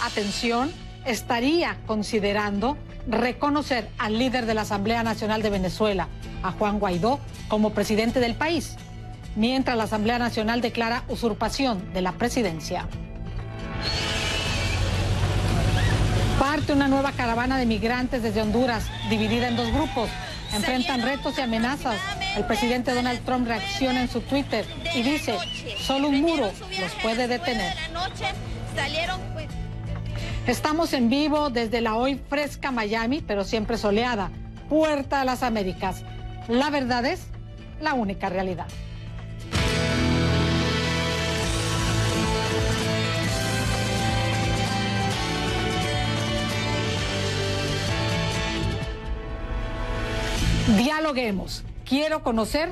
atención, estaría considerando reconocer al líder de la Asamblea Nacional de Venezuela, a Juan Guaidó, como presidente del país, mientras la Asamblea Nacional declara usurpación de la presidencia. Parte una nueva caravana de migrantes desde Honduras, dividida en dos grupos. Enfrentan retos y amenazas. El presidente Donald Trump reacciona en su Twitter y dice, solo un muro los puede detener. Estamos en vivo desde la hoy fresca Miami, pero siempre soleada, Puerta de las Américas. La verdad es la única realidad. Dialoguemos. Quiero conocer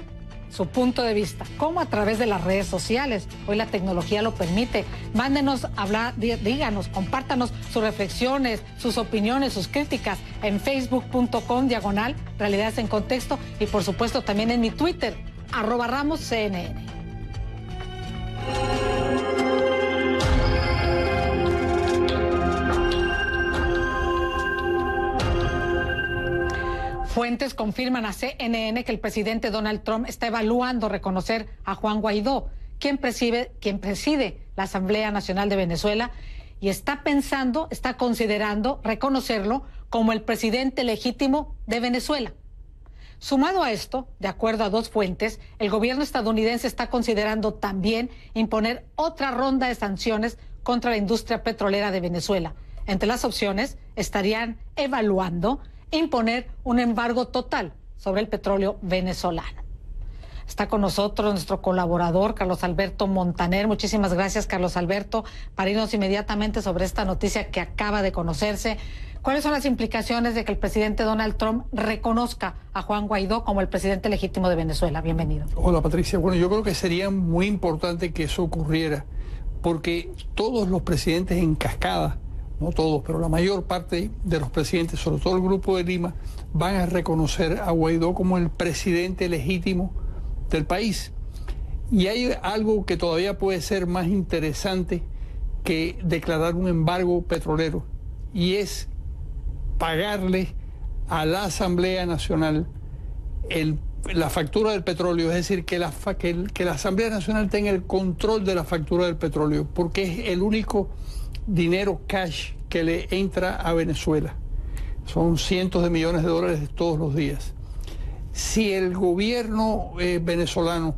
su punto de vista. ¿Cómo? A través de las redes sociales. Hoy la tecnología lo permite. Mándenos hablar, díganos, compártanos sus reflexiones, sus opiniones, sus críticas en facebook.com/Realidades en Contexto y por supuesto también en mi Twitter, @RamosCNN. Fuentes confirman a CNN que el presidente Donald Trump está evaluando reconocer a Juan Guaidó, quien preside la Asamblea Nacional de Venezuela, y está considerando reconocerlo como el presidente legítimo de Venezuela. Sumado a esto, de acuerdo a dos fuentes, el gobierno estadounidense está considerando también imponer otra ronda de sanciones contra la industria petrolera de Venezuela. Entre las opciones estarían evaluando imponer un embargo total sobre el petróleo venezolano. Está con nosotros nuestro colaborador, Carlos Alberto Montaner. Muchísimas gracias, Carlos Alberto, para irnos inmediatamente sobre esta noticia que acaba de conocerse. ¿Cuáles son las implicaciones de que el presidente Donald Trump reconozca a Juan Guaidó como el presidente legítimo de Venezuela? Bienvenido. Hola, Patricia. Bueno, yo creo que sería muy importante que eso ocurriera, porque todos los presidentes en cascada, no todos, pero la mayor parte de los presidentes, sobre todo el Grupo de Lima, van a reconocer a Guaidó como el presidente legítimo del país. Y hay algo que todavía puede ser más interesante que declarar un embargo petrolero, y es pagarle a la Asamblea Nacional la factura del petróleo, es decir, que la Asamblea Nacional tenga el control de la factura del petróleo, porque es el único dinero cash que le entra a Venezuela. Son cientos de millones de dólares todos los días. Si el gobierno venezolano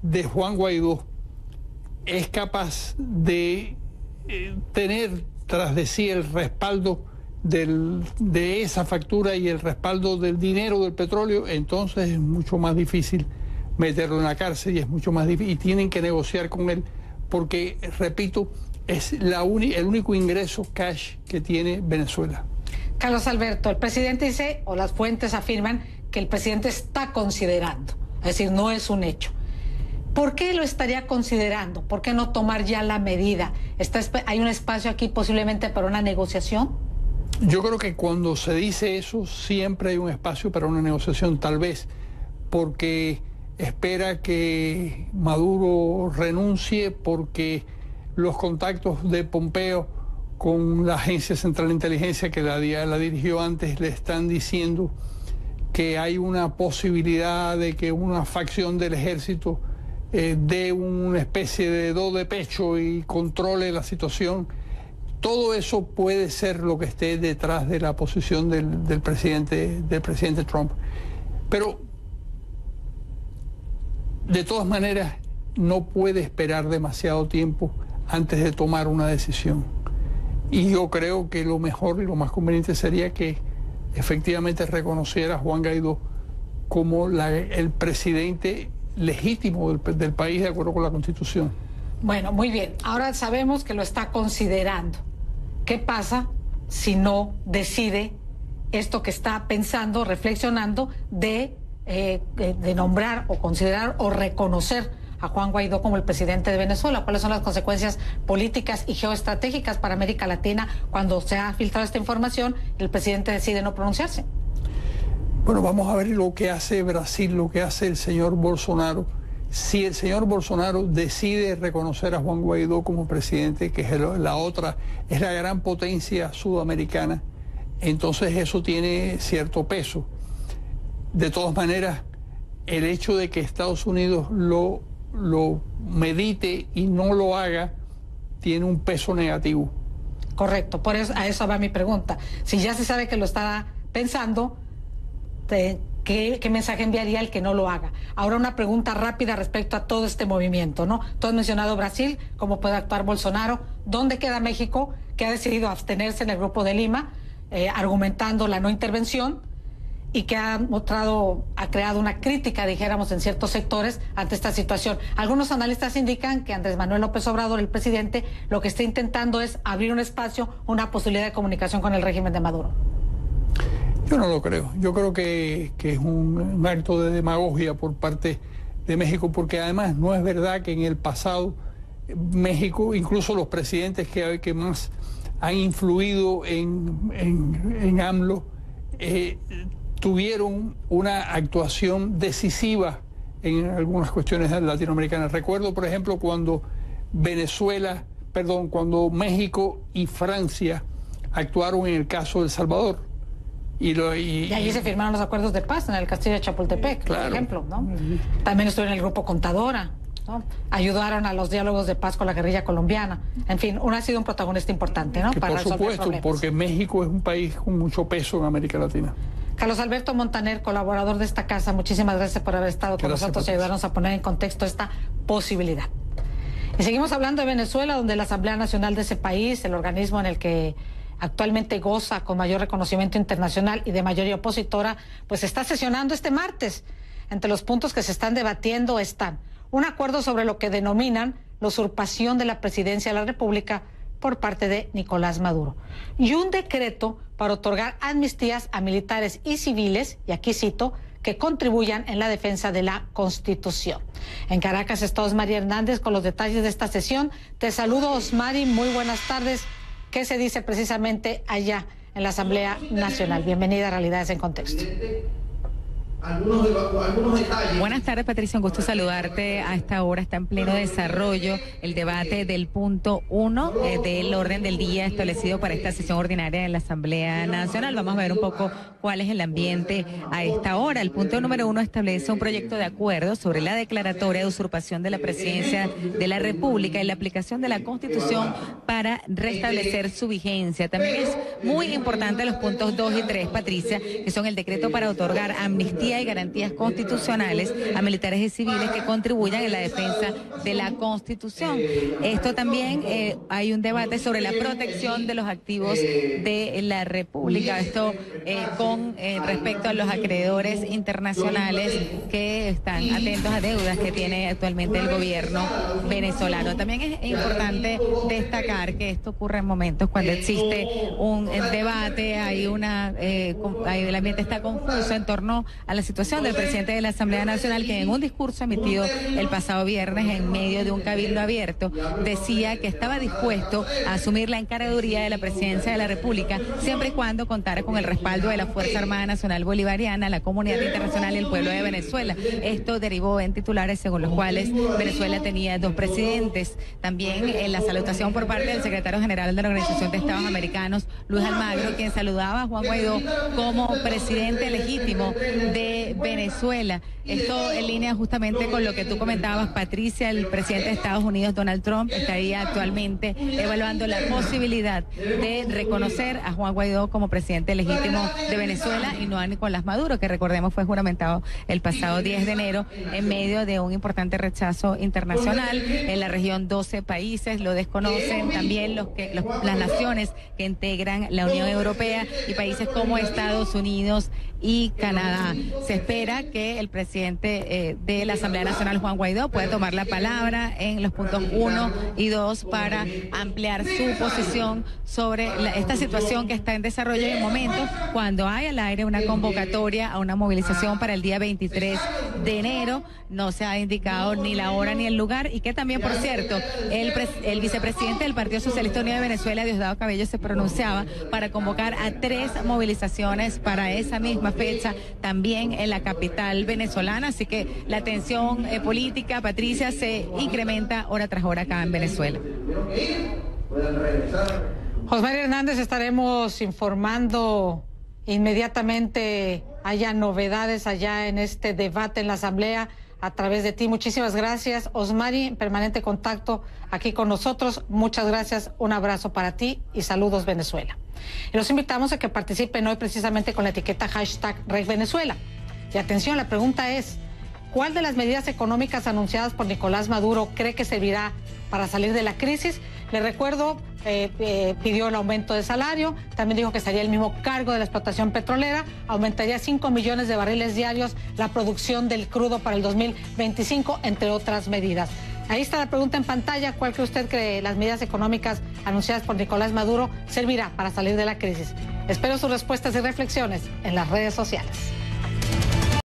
de Juan Guaidó es capaz de tener tras de sí el respaldo de esa factura y el respaldo del dinero del petróleo, entonces es mucho más difícil meterlo en la cárcel, y es mucho más difícil, y tienen que negociar con él, porque, repito, es el único ingreso cash que tiene Venezuela. Carlos Alberto, el presidente dice, o las fuentes afirman, que el presidente está considerando, es decir, no es un hecho. ¿Por qué lo estaría considerando? ¿Por qué no tomar ya la medida? ¿Hay un espacio aquí posiblemente para una negociación? Yo creo que cuando se dice eso, siempre hay un espacio para una negociación, tal vez porque espera que Maduro renuncie, porque los contactos de Pompeo con la Agencia Central de Inteligencia, que la dirigió antes, le están diciendo que hay una posibilidad de que una facción del ejército dé una especie de do de pecho y controle la situación. Todo eso puede ser lo que esté detrás de la posición del presidente Trump. Pero, de todas maneras, no puede esperar demasiado tiempo antes de tomar una decisión. Y yo creo que lo mejor y lo más conveniente sería que efectivamente reconociera a Juan Guaidó como el presidente legítimo del país, de acuerdo con la Constitución. Bueno, muy bien. Ahora sabemos que lo está considerando. ¿Qué pasa si no decide esto que está pensando, reflexionando, de nombrar o considerar o reconocer a Juan Guaidó como el presidente de Venezuela? ¿Cuáles son las consecuencias políticas y geoestratégicas para América Latina cuando se ha filtrado esta información y el presidente decide no pronunciarse? Bueno, vamos a ver lo que hace Brasil, lo que hace el señor Bolsonaro, Si el señor Bolsonaro decide reconocer a Juan Guaidó como presidente, que es es la gran potencia sudamericana, entonces eso tiene cierto peso. De todas maneras, el hecho de que Estados Unidos lo medite y no lo haga tiene un peso negativo. Correcto, por eso, a eso va mi pregunta. Si ya se sabe que lo está pensando, ¿qué mensaje enviaría el que no lo haga? Ahora una pregunta rápida respecto a todo este movimiento, ¿no? Tú has mencionado Brasil, cómo puede actuar Bolsonaro. ¿Dónde queda México, que ha decidido abstenerse en el Grupo de Lima, argumentando la no intervención y que ha creado una crítica, dijéramos, en ciertos sectores ante esta situación? Algunos analistas indican que Andrés Manuel López Obrador, el presidente, lo que está intentando es abrir un espacio, una posibilidad de comunicación con el régimen de Maduro. Yo no lo creo. Yo creo que es un acto de demagogia por parte de México, porque además no es verdad que en el pasado México, incluso los presidentes que más han influido en AMLO, tuvieron una actuación decisiva en algunas cuestiones latinoamericanas. Recuerdo, por ejemplo, cuando cuando México y Francia actuaron en el caso de El Salvador. Y allí se firmaron los acuerdos de paz en el castillo de Chapultepec, claro, por ejemplo, ¿no? También estuvieron en el grupo Contadora, ¿no? Ayudaron a los diálogos de paz con la guerrilla colombiana. En fin, ha sido un protagonista importante, ¿no? Por supuesto, porque México es un país con mucho peso en América Latina. Carlos Alberto Montaner, colaborador de esta casa, muchísimas gracias por haber estado con nosotros y ayudarnos a poner en contexto esta posibilidad. Y seguimos hablando de Venezuela, donde la Asamblea Nacional de ese país, el organismo en el que actualmente goza con mayor reconocimiento internacional y de mayoría opositora, pues está sesionando este martes. Entre los puntos que se están debatiendo están un acuerdo sobre lo que denominan la usurpación de la presidencia de la República por parte de Nicolás Maduro y un decreto para otorgar amnistías a militares y civiles, y aquí cito, que contribuyan en la defensa de la Constitución. En Caracas está Osmari Hernández con los detalles de esta sesión. Te saludo, Osmari, muy buenas tardes. ¿Qué se dice precisamente allá en la Asamblea Nacional? Bienvenida a Realidades en Contexto. Algunos detalles. Buenas tardes, Patricia, un gusto saludarte. A esta hora está en pleno desarrollo el debate del punto 1 del orden del día establecido para esta sesión ordinaria de la Asamblea Nacional. Vamos a ver un poco cuál es el ambiente a esta hora. El punto número 1 establece un proyecto de acuerdo sobre la declaratoria de usurpación de la presidencia de la República y la aplicación de la Constitución para restablecer su vigencia. También es muy importante los puntos 2 y 3, Patricia, que son el decreto para otorgar amnistía y garantías constitucionales a militares y civiles que contribuyan en la defensa de la Constitución. Esto también hay un debate sobre la protección de los activos de la República. Esto con respecto a los acreedores internacionales que están atentos a deudas que tiene actualmente el gobierno venezolano. También es importante destacar que esto ocurre en momentos cuando existe un debate, el ambiente está confuso en torno a la situación del presidente de la Asamblea Nacional, que en un discurso emitido el pasado viernes en medio de un cabildo abierto decía que estaba dispuesto a asumir la encargaduría de la presidencia de la República siempre y cuando contara con el respaldo de la Fuerza Armada Nacional Bolivariana, la comunidad internacional y el pueblo de Venezuela. Esto derivó en titulares según los cuales Venezuela tenía 2 presidentes. También en la salutación por parte del secretario general de la Organización de Estados Americanos, Luis Almagro, quien saludaba a Juan Guaidó como presidente legítimo de Venezuela. Esto en línea justamente con lo que tú comentabas, Patricia. El presidente de Estados Unidos, Donald Trump, estaría actualmente evaluando la posibilidad de reconocer a Juan Guaidó como presidente legítimo de Venezuela y no a Nicolás Maduro, que recordemos fue juramentado el pasado 10 de enero en medio de un importante rechazo internacional. En la región 12 países lo desconocen, también las naciones que integran la Unión Europea y países como Estados Unidos y Canadá. Se espera que el presidente de la Asamblea Nacional, Juan Guaidó, pueda tomar la palabra en los puntos 1 y 2 para ampliar su posición sobre esta situación que está en desarrollo en momentos cuando hay al aire una convocatoria a una movilización para el día 23 de enero. No se ha indicado ni la hora ni el lugar, y que también, por cierto, el vicepresidente del Partido Socialista Unido de Venezuela, Diosdado Cabello, se pronunciaba para convocar a 3 movilizaciones para esa misma fecha, también también en la capital venezolana, así que la tensión política, Patricia, se incrementa hora tras hora acá en Venezuela. Josmaria Hernández, estaremos informando inmediatamente haya novedades allá en este debate en la Asamblea a través de ti. Muchísimas gracias, Osmari, en permanente contacto aquí con nosotros. Muchas gracias, un abrazo para ti y saludos Venezuela. Y los invitamos a que participen hoy precisamente con la etiqueta #RegVenezuela. Y atención, la pregunta es, ¿cuál de las medidas económicas anunciadas por Nicolás Maduro cree que servirá para salir de la crisis? Le recuerdo, pidió el aumento de salario, también dijo que estaría el mismo cargo de la explotación petrolera, aumentaría 5 millones de barriles diarios la producción del crudo para el 2025, entre otras medidas. Ahí está la pregunta en pantalla, ¿cuál cree usted que las medidas económicas anunciadas por Nicolás Maduro servirá para salir de la crisis? Espero sus respuestas y reflexiones en las redes sociales.